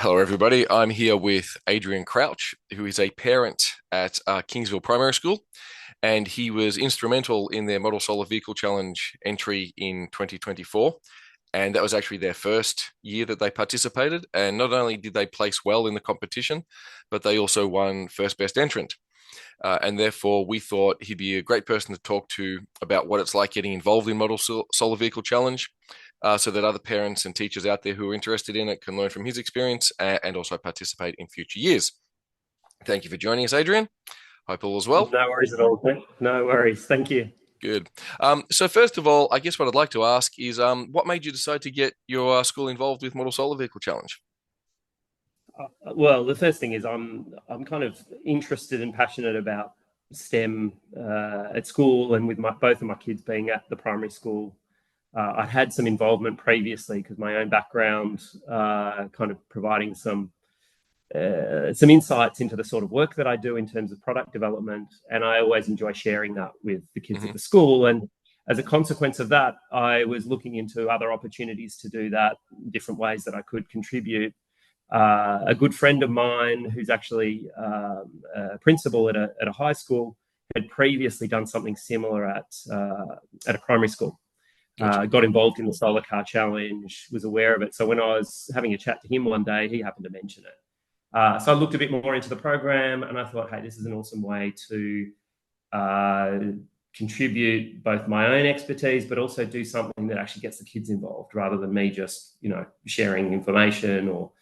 Hello, everybody. I'm here with Adrian Crouch, who is a parent at Kingsville Primary School, and he was instrumental in their Model Solar Vehicle Challenge entry in 2024. And that was actually their first year that they participated. And not only did they place well in the competition, but they also won first best entrant. And therefore, we thought he'd be a great person to talk to about what it's like getting involved in Model Solar Vehicle Challenge, so that other parents and teachers out there who are interested in it can learn from his experience and also participate in future years. Thank you for joining us, Adrian. Hope all is well. No worries at all, Clint. No worries. Thank you. Good. So first of all, I guess what I'd like to ask is, what made you decide to get your school involved with Model Solar Vehicle Challenge? Well, the first thing is I'm kind of interested and passionate about STEM at school, and with both of my kids being at the primary school. I'd had some involvement previously because my own background kind of providing some insights into the sort of work that I do in terms of product development, and I always enjoy sharing that with the kids at the school. And as a consequence of that, I was looking into other opportunities to do that, different ways that I could contribute. A good friend of mine, who's actually a principal at a high school, had previously done something similar at a primary school. Gotcha. Got involved in the solar car challenge, was aware of it. So when I was having a chat to him one day, he happened to mention it. So I looked a bit more into the program, and I thought, hey, this is an awesome way to contribute both my own expertise, but also do something that actually gets the kids involved, rather than me just, sharing information or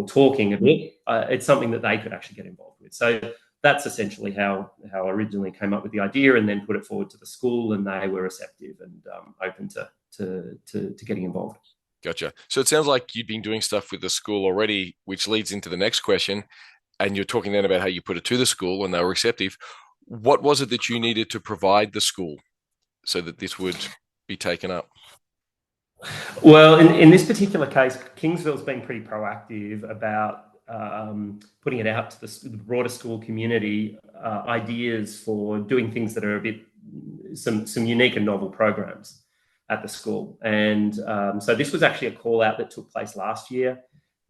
talking a bit. It's something that they could actually get involved with. So that's essentially how I originally came up with the idea, and then put it forward to the school, and they were receptive and open to getting involved. Gotcha. So it sounds like you've been doing stuff with the school already, which leads into the next question. And you're talking then about how you put it to the school and they were receptive. What was it that you needed to provide the school so that this would be taken up? Well, in this particular case, Kingsville's been pretty proactive about putting it out to the broader school community, ideas for doing things that are a bit some unique and novel programs at the school. And so this was actually a call out that took place last year.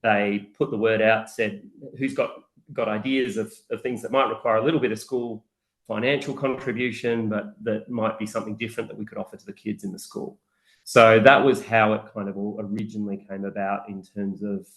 They put the word out, said who's got ideas of things that might require a little bit of school financial contribution, but that might be something different that we could offer to the kids in the school. So that was how it kind of all originally came about in terms of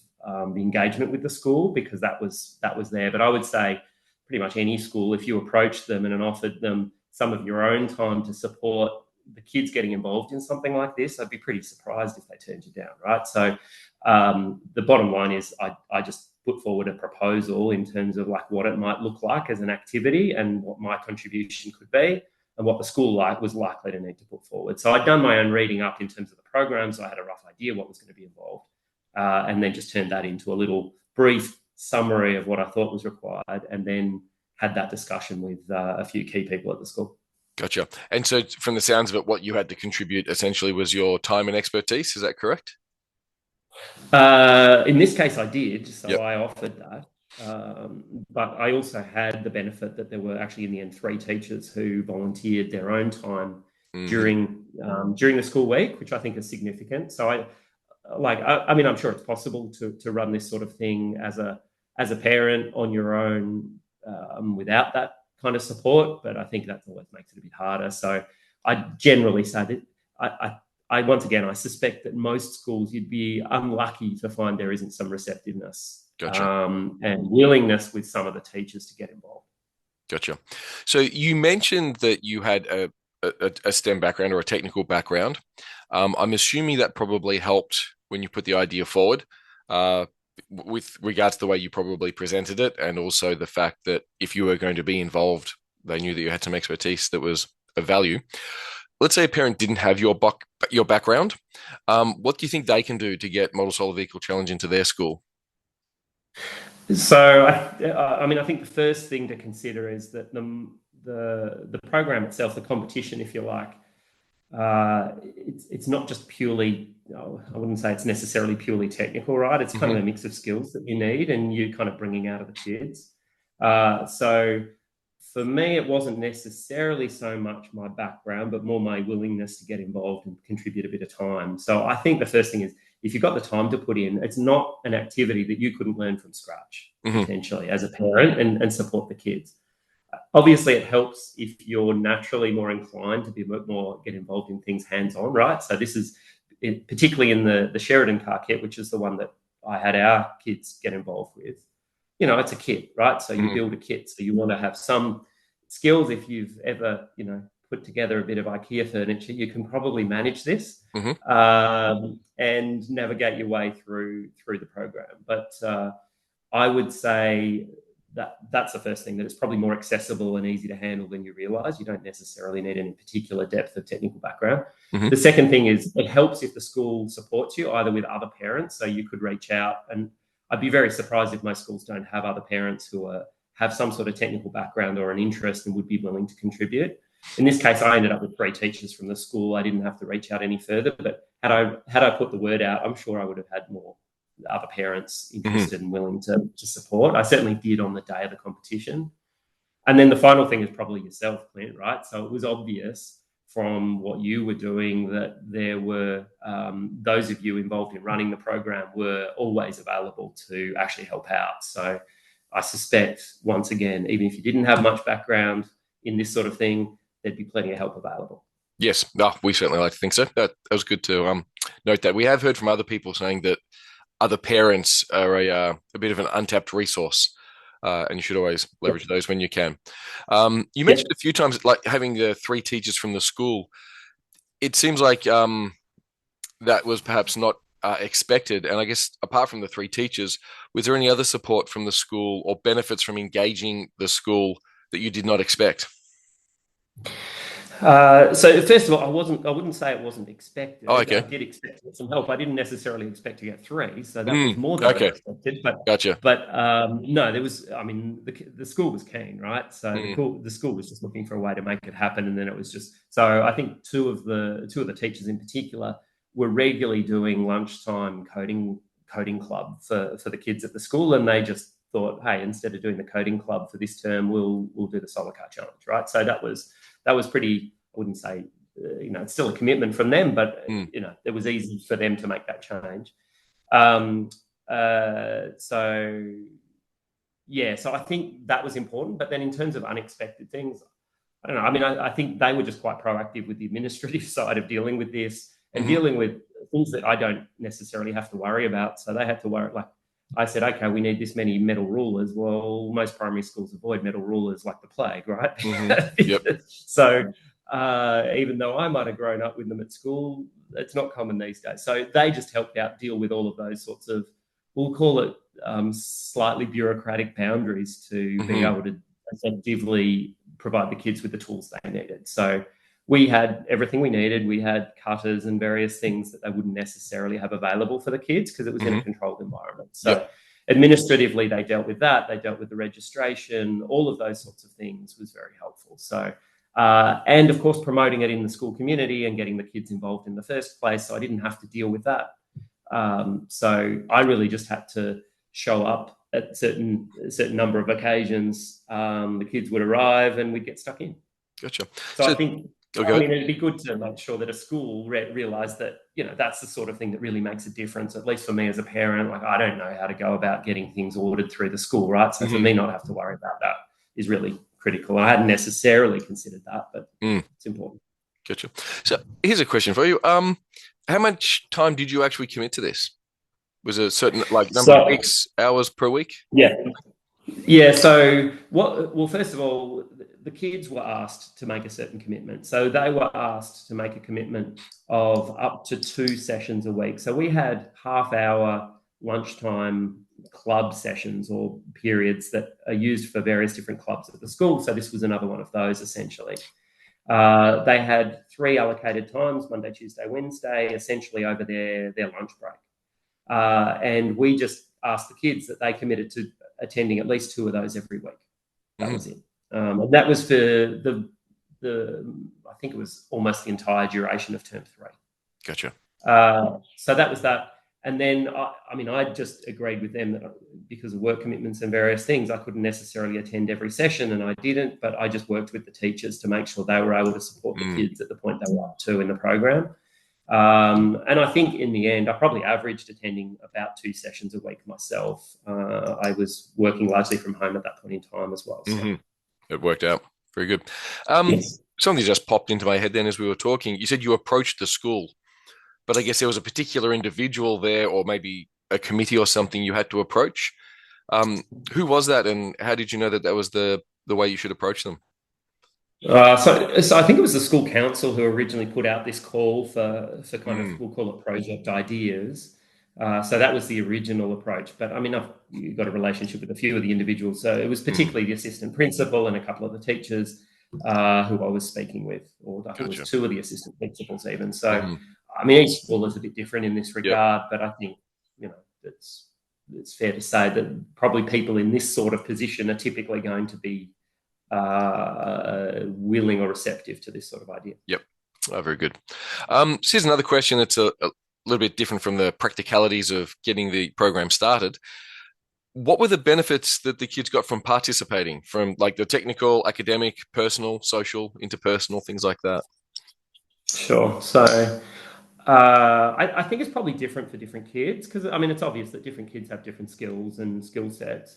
the engagement with the school, because that was there. But I would say pretty much any school, if you approached them and offered them some of your own time to support the kids getting involved in something like this, I'd be pretty surprised if they turned you down, right? So the bottom line is I just put forward a proposal in terms of like what it might look like as an activity and what my contribution could be, and what the school was likely to need to put forward. So I'd done my own reading up in terms of the program, so I had a rough idea what was going to be involved, and then just turned that into a little brief summary of what I thought was required, and then had that discussion with a few key people at the school. Gotcha. And so from the sounds of it, what you had to contribute essentially was your time and expertise. Is that correct? In this case, I did. So Yep. I offered that. But I also had the benefit that there were actually in the end 3 teachers who volunteered their own time during the school week, which I think is significant. So I mean, I'm sure it's possible to run this sort of thing as a parent on your own without that kind of support, but I think that always makes it a bit harder. So I generally say that I once again, I suspect that most schools you'd be unlucky to find there isn't some receptiveness Gotcha. and willingness with some of the teachers to get involved. Gotcha. So you mentioned that you had a STEM background or a technical background. I'm assuming that probably helped when you put the idea forward, with regards to the way you probably presented it, and also the fact that if you were going to be involved, they knew that you had some expertise that was of value. Let's say a parent didn't have your background. What do you think they can do to get Model Solar Vehicle Challenge into their school? So I mean, I think the first thing to consider is that the program itself, the competition, if you like, it's not just purely, I wouldn't say it's necessarily purely technical, right? It's kind of a mix of skills that you need and you kind of bringing out of the kids. So for me, it wasn't necessarily so much my background, but more my willingness to get involved and contribute a bit of time. So I think the first thing is if you've got the time to put in, it's not an activity that you couldn't learn from scratch, potentially, as a parent and support the kids. Obviously, it helps if you're naturally more inclined to be more get involved in things hands-on, right? So this is particularly in the Sheridan car kit, which is the one that I had our kids get involved with. It's a kit, right? So you build a kit. So you want to have some skills. If you've ever, put together a bit of IKEA furniture, you can probably manage this and navigate your way through the program. But I would say that's the first thing, that it's probably more accessible and easy to handle than you realize. You don't necessarily need any particular depth of technical background. The second thing is, it helps if the school supports you, either with other parents. So you could reach out, and I'd be very surprised if most schools don't have other parents who have some sort of technical background or an interest and would be willing to contribute. In this case, I ended up with 3 teachers from the school. I didn't have to reach out any further, but had I put the word out, I'm sure I would have had more other parents interested and willing to support. I certainly did on the day of the competition. And then the final thing is probably yourself, Clint, right? So it was obvious from what you were doing that there were those of you involved in running the program were always available to actually help out. So I suspect, once again, even if you didn't have much background in this sort of thing, there'd be plenty of help available. Yes, we certainly like to think so. That was good to note that. We have heard from other people saying that other parents are a bit of an untapped resource, and you should always leverage those when you can. You mentioned a few times, like having the 3 teachers from the school. It seems like that was perhaps not expected. And I guess apart from the 3 teachers, was there any other support from the school or benefits from engaging the school that you did not expect? So first of all, I wouldn't say it wasn't expected. Oh, okay. I did expect to get some help. I didn't necessarily expect to get 3, so that was more than I expected. But gotcha. But no, there was. I mean, the school was keen, right? So the school was just looking for a way to make it happen, and then it was just. So I think two of the teachers in particular were regularly doing lunchtime coding club for the kids at the school, and they just thought, hey, instead of doing the coding club for this term, we'll do the solar car challenge, right? So that was pretty. I wouldn't say, it's still a commitment from them, but it was easy for them to make that change. So I think that was important. But then in terms of unexpected things, I don't know. I mean, I think they were just quite proactive with the administrative side of dealing with this and dealing with things that I don't necessarily have to worry about. So they had to worry, like I said, okay, we need this many metal rulers. Well, most primary schools avoid metal rulers like the plague, right? Yep. So even though I might have grown up with them at school, it's not common these days. So they just helped out deal with all of those sorts of, we'll call it slightly bureaucratic boundaries to be able to effectively provide the kids with the tools they needed. So we had everything we needed. We had cutters and various things that they wouldn't necessarily have available for the kids because it was in a controlled environment. So administratively, they dealt with that. They dealt with the registration. All of those sorts of things was very helpful. So and of course, promoting it in the school community and getting the kids involved in the first place. So I didn't have to deal with that. So I really just had to show up at a certain number of occasions. The kids would arrive and we'd get stuck in. Gotcha. So I think, I mean, it'd be good to make sure that a school realize that, that's the sort of thing that really makes a difference, at least for me as a parent. Like, I don't know how to go about getting things ordered through the school, right? So for me, not have to worry about that is really critical. I hadn't necessarily considered that, but it's important. Gotcha. So here's a question for you. How much time did you actually commit to this? Was it a certain number of weeks, hours per week? Yeah. So well, first of all, the kids were asked to make a certain commitment. So they were asked to make a commitment of up to 2 sessions a week. So we had half-hour lunchtime club sessions or periods that are used for various different clubs at the school. So this was another one of those, essentially. They had 3 allocated times, Monday, Tuesday, Wednesday, essentially over their lunch break. And we just asked the kids that they committed to attending at least 2 of those every week. That was it. And that was for the I think it was almost the entire duration of term 3. Gotcha. So that was that. And then, I just agreed with them that because of work commitments and various things, I couldn't necessarily attend every session, and I didn't, but I just worked with the teachers to make sure they were able to support the kids at the point they were up to in the program. And I think in the end, I probably averaged attending about 2 sessions a week myself. I was working largely from home at that point in time as well. So. It worked out. Very good. Yes. Something just popped into my head then as we were talking. You said you approached the school, but I guess there was a particular individual there, or maybe a committee or something you had to approach. Who was that, and how did you know that that was the way you should approach them? So I think it was the school council who originally put out this call for kind of, Mm, we'll call it project ideas. So that was the original approach. But I mean, you've got a relationship with a few of the individuals. So it was mm, particularly the assistant principal and a couple of the teachers who I was speaking with, or I think it was gotcha. 2 of the assistant principals even. So, Hmm. I mean, each school is a bit different in this Yep. regard, but I think, it's fair to say that probably people in this sort of position are typically going to be willing or receptive to this sort of idea. Yep. Oh, very good. So here's another question that's a little bit different from the practicalities of getting the program started. What were the benefits that the kids got from participating, from like the technical, academic, personal, social, interpersonal, things like that? Sure. So I think it's probably different for different kids because, I mean, it's obvious that different kids have different skills and skill sets.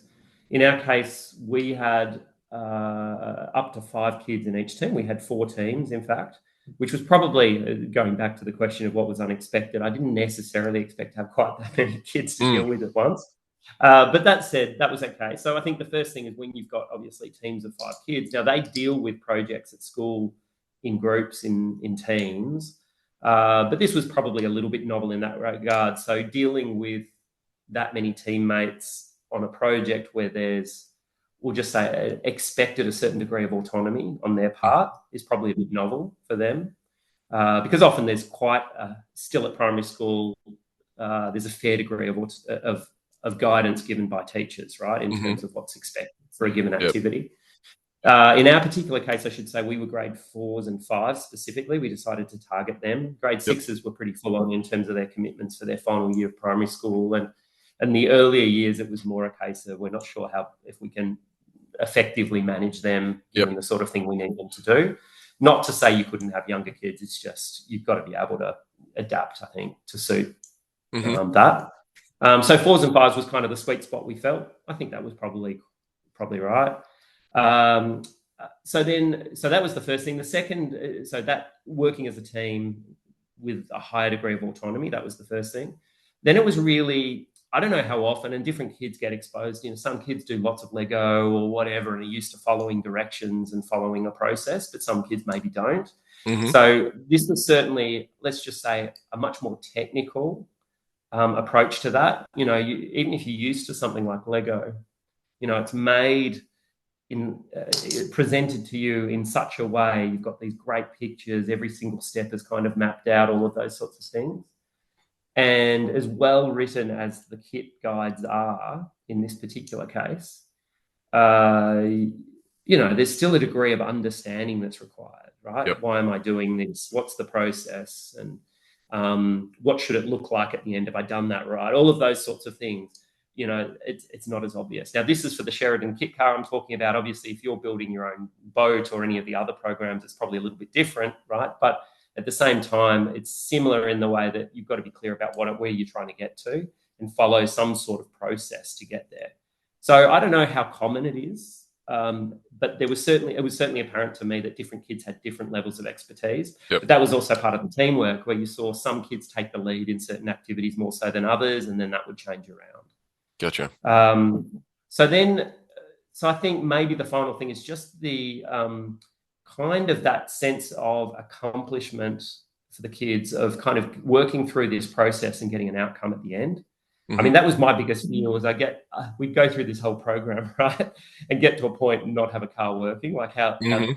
In our case, we had up to 5 kids in each team. We had 4 teams, in fact, which was probably going back to the question of what was unexpected. I didn't necessarily expect to have quite that many kids to Mm, deal with at once. But that said, that was okay. So I think the first thing is when you've got obviously teams of 5 kids, now they deal with projects at school in groups, in teams. But this was probably a little bit novel in that regard. So dealing with that many teammates on a project where there's, we'll just say, expected a certain degree of autonomy on their part is probably a bit novel for them. Because often there's still at primary school, there's a fair degree of guidance given by teachers, right, in hmm. terms of what's expected for a given Yep. activity. In our particular case, I should say we were grade 4s and 5s specifically. We decided to target them. Grade Yep. 6s were pretty full on in terms of their commitments for their final year of primary school. And the earlier years, it was more a case of we're not sure if we can effectively manage them Yep. doing the sort of thing we need them to do. Not to say you couldn't have younger kids. It's just you've got to be able to adapt, I think, to suit Hmm. that. So 4s and 5s was kind of the sweet spot we felt. I think that was probably right. Um, so that was the first thing. The second, so that working as a team with a higher degree of autonomy, that was the first thing. Then it was really, I don't know how often, and different kids get exposed. Some kids do lots of Lego or whatever and are used to following directions and following a process, but some kids maybe don't. Hmm. So this was certainly, let's just say, a much more technical approach to that. Even if you're used to something like Lego, it's made presented to you in such a way. You've got these great pictures. Every single step is kind of mapped out. All of those sorts of things. And as well written as the kit guides are in this particular case, there's still a degree of understanding that's required, right? Yep. Why am I doing this? What's the process? And what should it look like at the end? Have I done that right? All of those sorts of things. It's not as obvious. Now, this is for the Sheridan kit car I'm talking about. Obviously, if you're building your own boat or any of the other programs, it's probably a little bit different, right? But at the same time, it's similar in the way that you've got to be clear about where you're trying to get to and follow some sort of process to get there. So I don't know how common it is, but it was certainly apparent to me that different kids had different levels of expertise. Yep. But that was also part of the teamwork where you saw some kids take the lead in certain activities more so than others, and then that would change around. Gotcha. So I think maybe the final thing is just the kind of that sense of accomplishment for the kids of kind of working through this process and getting an outcome at the end. I Hmm. mean, that was my biggest fear was we'd go through this whole program, right, and get to a point and not have a car working, like Hmm.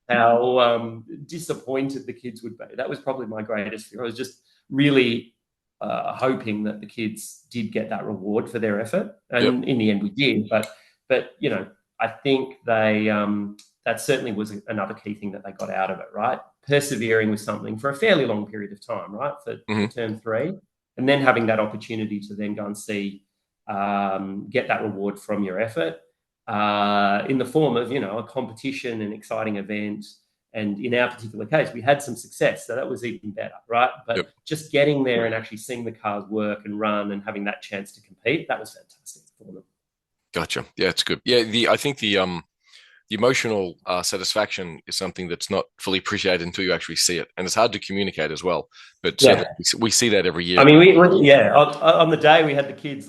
how disappointed the kids would be. That was probably my greatest fear. I was just really hoping that the kids did get that reward for their effort, Yep. and in the end we did. But I think that certainly was another key thing that they got out of it, right? Persevering with something for a fairly long period of time, right, for Hmm. term 3, and then having that opportunity to then go and see get that reward from your effort in the form of a competition, an exciting event, And in our particular case, we had some success, so that was even better, right? But Yep. just getting there and actually seeing the cars work and run and having that chance to compete, that was fantastic for them. Gotcha. Yeah, it's good. Yeah, I think the emotional satisfaction is something that's not fully appreciated until you actually see it, and it's hard to communicate as well. But certainly, we see that every year. I mean, on the day we had the kids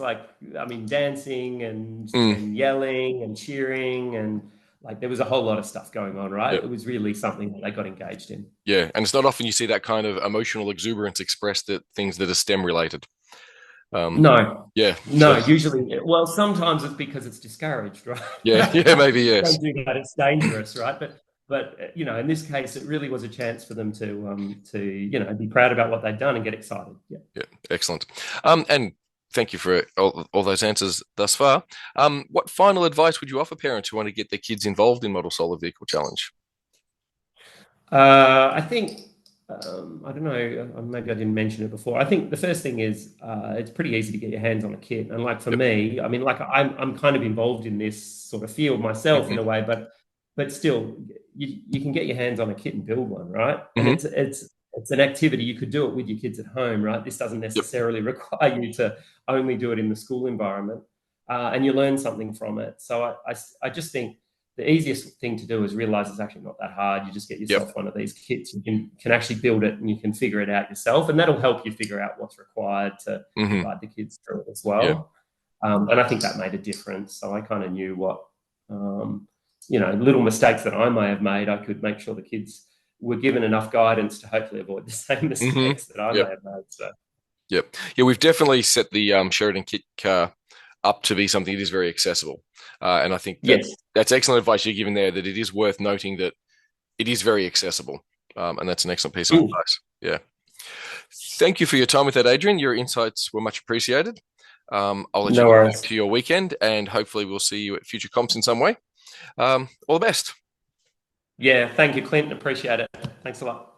dancing and yelling and cheering, and like there was a whole lot of stuff going on, right? Yep. It was really something that they got engaged in. Yeah, and it's not often you see that kind of emotional exuberance expressed at things that are STEM related. No. Yeah. No, usually, well, sometimes it's because it's discouraged, right? Yeah, maybe, yes. Don't do that, it's dangerous, right? But in this case, it really was a chance for them to be proud about what they'd done and get excited. Yeah. Yeah, excellent. And thank you for all those answers thus far. What final advice would you offer parents who want to get their kids involved in Model Solar Vehicle Challenge? I think I don't know. Maybe I didn't mention it before. I think the first thing is it's pretty easy to get your hands on a kit, and like for me, I mean, like I'm kind of involved in this sort of field myself in a way, but still, you can get your hands on a kit and build one, right? And it's an activity. You could do it with your kids at home, right? This doesn't necessarily require you to only do it in the school environment, and you learn something from it. So I just think the easiest thing to do is realize it's actually not that hard. You just get yourself one of these kits. You can actually build it and you can figure it out yourself. And that'll help you figure out what's required to guide the kids through it as well. And I think that made a difference. So I kind of knew what, little mistakes that I may have made, I could make sure the kids were given enough guidance to hopefully avoid the same mistakes that I may have made. So. Yep. Yeah, we've definitely set the Sheridan kit car up to be something that is very accessible. And I think that's excellent advice you're giving there, that it is worth noting that it is very accessible. And that's an excellent piece of advice. Yeah. Thank you for your time with that, Adrian. Your insights were much appreciated. I'll let you go back to your weekend, and hopefully we'll see you at future comps in some way. All the best. Yeah, thank you, Clint. Appreciate it. Thanks a lot.